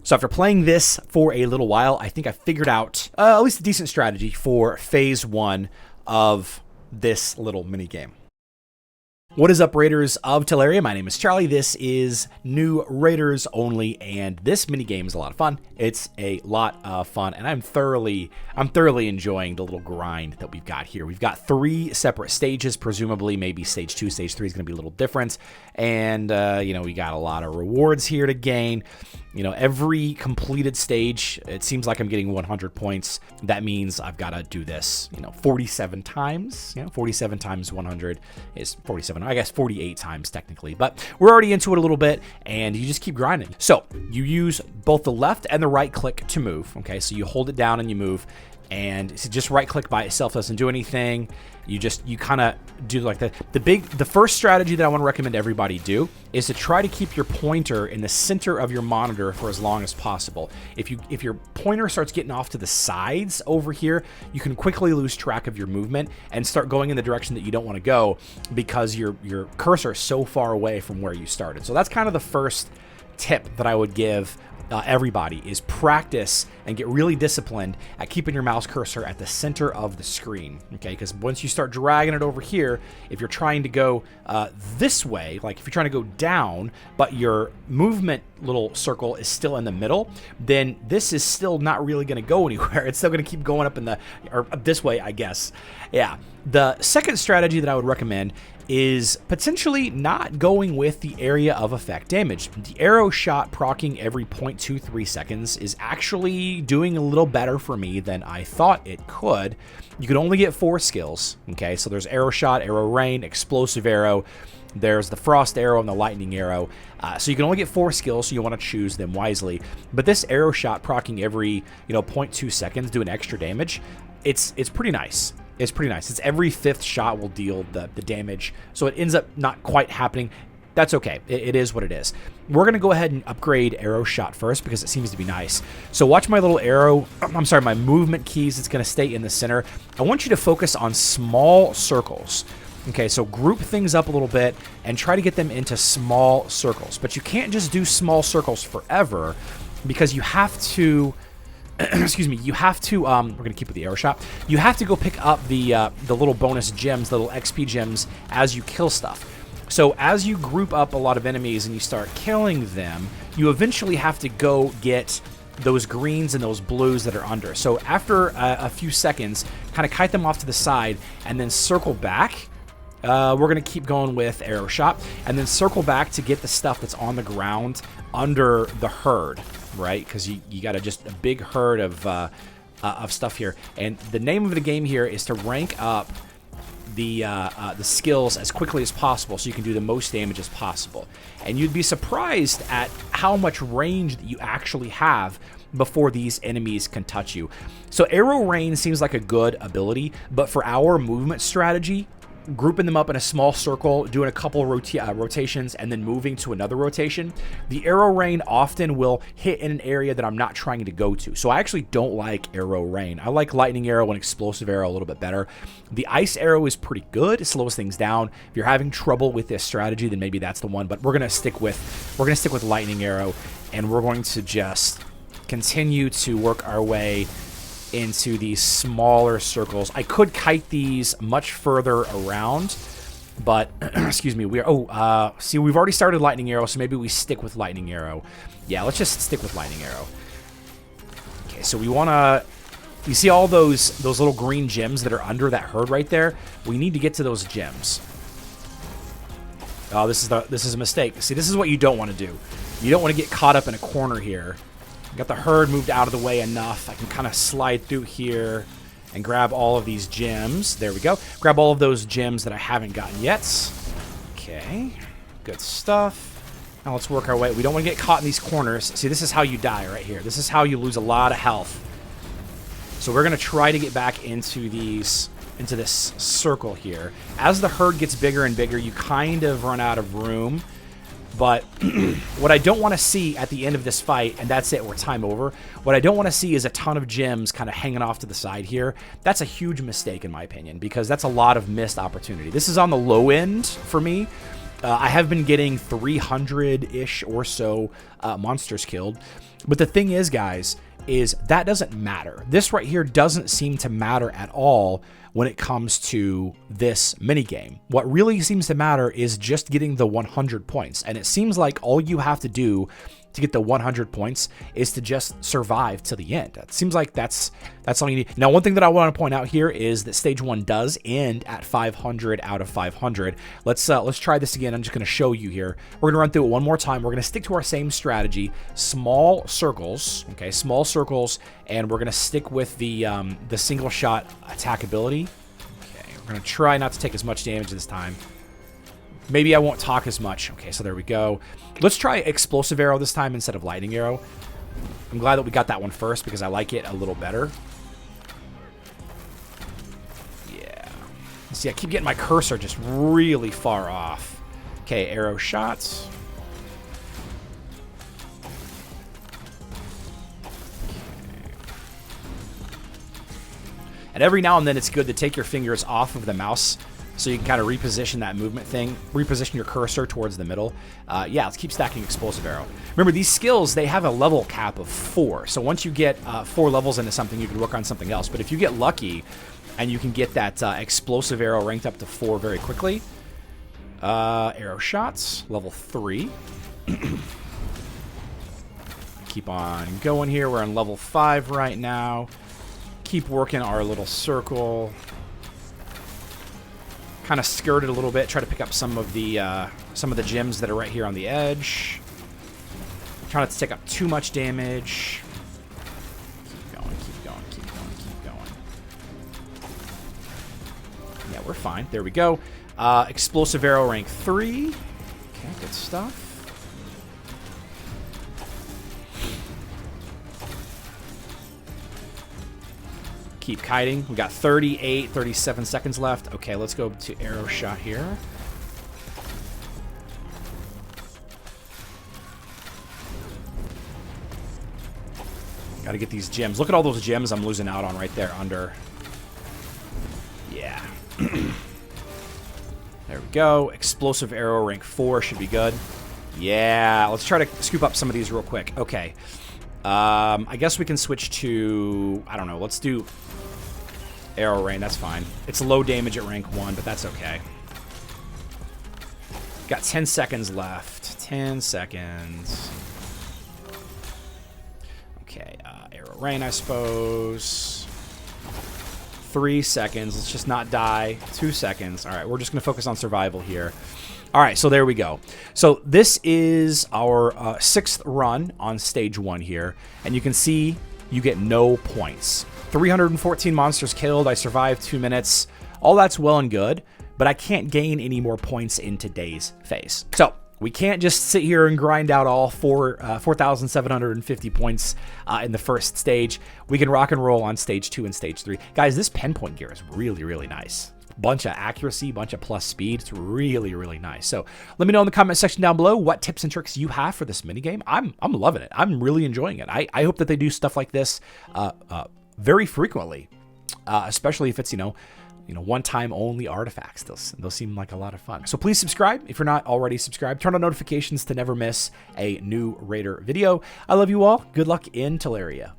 So after playing this for a little while, I think I figured out at least a decent strategy for phase 1 of this little mini game. What is up, Raiders of Teleria? My name is Charlie. This is New Raiders Only, and this mini game is a lot of fun. It's a lot of fun, and I'm thoroughly enjoying the little grind that we've got here. We've got 3 separate stages, presumably maybe stage 2, stage 3 is going to be a little different, and we got a lot of rewards here to gain. Every completed stage, it seems like I'm getting 100 points. That means I've got to do this, 47 times. 47 times 100 is 47. I guess 48 times technically, but we're already into it a little bit, and you just keep grinding. So you use both the left and the right click to move. Okay, so you hold it down and you move, and so just right click by itself doesn't do anything. You kind of do like the first strategy that I want to recommend everybody do is to try to keep your pointer in the center of your monitor for as long as possible. If your pointer starts getting off to the sides over here, you can quickly lose track of your movement and start going in the direction that you don't want to go because your cursor is so far away from where you started. So that's kind of the first tip that I would give everybody, is practice and get really disciplined at keeping your mouse cursor at the center of the screen, okay? Because once you start dragging it over here, if you're trying to go this way, like if you're trying to go down, but your movement little circle is still in the middle, then this is still not really going to go anywhere. It's still going to keep going up or this way, I guess. Yeah. The second strategy that I would recommend is potentially not going with the area of effect damage. The arrow shot proccing every 0.23 seconds is actually doing a little better for me than I thought it could. You can only get 4 skills, okay? So there's arrow shot, arrow rain, explosive arrow, there's the frost arrow and the lightning arrow. So you can only get 4 skills, so you want to choose them wisely. But this arrow shot proccing every 0.2 seconds doing extra damage, it's pretty nice. It's pretty nice. It's every 5th shot will deal the damage, so it ends up not quite happening. That's okay. It is what it is. We're going to go ahead and upgrade arrow shot first because it seems to be nice. So watch my little arrow, my movement keys. It's going to stay in the center. I want you to focus on small circles. Okay, so group things up a little bit and try to get them into small circles. But you can't just do small circles forever because you have to... excuse me, you have to, we're going to keep with the arrow shot. You have to go pick up the little bonus gems, the little XP gems, as you kill stuff. So as you group up a lot of enemies and you start killing them, you eventually have to go get those greens and those blues that are under. So after a few seconds, kind of kite them off to the side and then circle back. We're going to keep going with arrow shot and then circle back to get the stuff that's on the ground under the herd, right? Because you got just a big herd of stuff here. And the name of the game here is to rank up the skills as quickly as possible so you can do the most damage as possible. And you'd be surprised at how much range that you actually have before these enemies can touch you. So arrow rain seems like a good ability, but for our movement strategy, grouping them up in a small circle, doing a couple rotations, and then moving to another rotation, the arrow rain often will hit in an area that I'm not trying to go to. So I actually don't like arrow rain. I like lightning arrow and explosive arrow a little bit better. The ice arrow is pretty good. It slows things down. If you're having trouble with this strategy, then maybe that's the one. But we're gonna stick with lightning arrow, and we're going to just continue to work our way into these smaller circles. I could kite these much further around, but excuse me, we've already started lightning arrow, so maybe we stick with lightning arrow. Yeah, let's just stick with lightning arrow. Okay, so we want to, you see all those little green gems that are under that herd right there? We need to get to those gems. Oh, this is a mistake. See, this is what you don't want to do. You don't want to get caught up in a corner here. Got the herd moved out of the way enough. I can kind of slide through here and grab all of these gems. There we go. Grab all of those gems that I haven't gotten yet. Okay, good stuff. Now let's work our way. We don't want to get caught in these corners. See, this is how you die right here. This is how you lose a lot of health. So we're going to try to get back into this circle here. As the herd gets bigger and bigger, you kind of run out of room. But what I don't want to see at the end of this fight, and that's it, we're time over, what I don't want to see is a ton of gems kind of hanging off to the side here. That's a huge mistake in my opinion, because that's a lot of missed opportunity. This is on the low end for me I have been getting 300-ish or so monsters killed. But the thing is, guys, is that doesn't matter. This right here doesn't seem to matter at all when it comes to this minigame. What really seems to matter is just getting the 100 points. And it seems like all you have to do to get the 100 points is to just survive to the end. It seems like that's all you need. Now, one thing that I want to point out here is that stage 1 does end at 500 out of 500. Let's try this again. I'm just going to show you here. We're going to run through it one more time. We're going to stick to our same strategy, small circles, okay, small circles, and we're going to stick with the single shot attack ability. Okay, we're going to try not to take as much damage this time. Maybe I won't talk as much. Okay, so there we go. Let's try explosive arrow this time instead of lightning arrow. I'm glad that we got that one first because I like it a little better. Yeah. See, I keep getting my cursor just really far off. Okay, arrow shots. And every now and then it's good to take your fingers off of the mouse so you can kind of reposition that movement thing, reposition your cursor towards the middle. Yeah, let's keep stacking explosive arrow. Remember, these skills, they have a level cap of 4. So once you get 4 levels into something, you can work on something else. But if you get lucky and you can get that explosive arrow ranked up to 4 very quickly. Arrow shots, level 3. Keep on going here. We're on level 5 right now. Keep working our little circle. Kind of skirt it a little bit. Try to pick up some of the gems that are right here on the edge. Try not to take up too much damage. Keep going, keep going, keep going, keep going. Yeah, we're fine. There we go. Explosive arrow rank 3. Okay, good stuff. Keep kiting. We got 37 seconds left. Okay, let's go to arrow shot here. Got to get these gems. Look at all those gems I'm losing out on right there under. Yeah. There we go. Explosive arrow rank 4 should be good. Yeah, let's try to scoop up some of these real quick. Okay. I guess we can switch to, I don't know, let's do arrow rain. That's fine. It's low damage at rank 1, but that's okay. Got 10 seconds left. 10 seconds. Okay, arrow rain, I suppose. 3 seconds. Let's just not die. 2 seconds. All right, we're just going to focus on survival here. All right, so there we go. So this is our 6th run on stage 1 here, and you can see you get no points. 314 monsters killed. I survived 2 minutes. All that's well and good, but I can't gain any more points in today's phase. So we can't just sit here and grind out all 4,750 points in the first stage. We can rock and roll on stage 2 and stage 3. Guys, this pen point gear is really, really nice. Bunch of accuracy, bunch of plus speed. It's really, really nice. So let me know in the comment section down below what tips and tricks you have for this minigame. I'm loving it. I'm really enjoying it. I hope that they do stuff like this very frequently, especially if it's, one-time only artifacts. Those seem like a lot of fun. So please subscribe if you're not already subscribed. Turn on notifications to never miss a new Raider video. I love you all. Good luck in Teleria.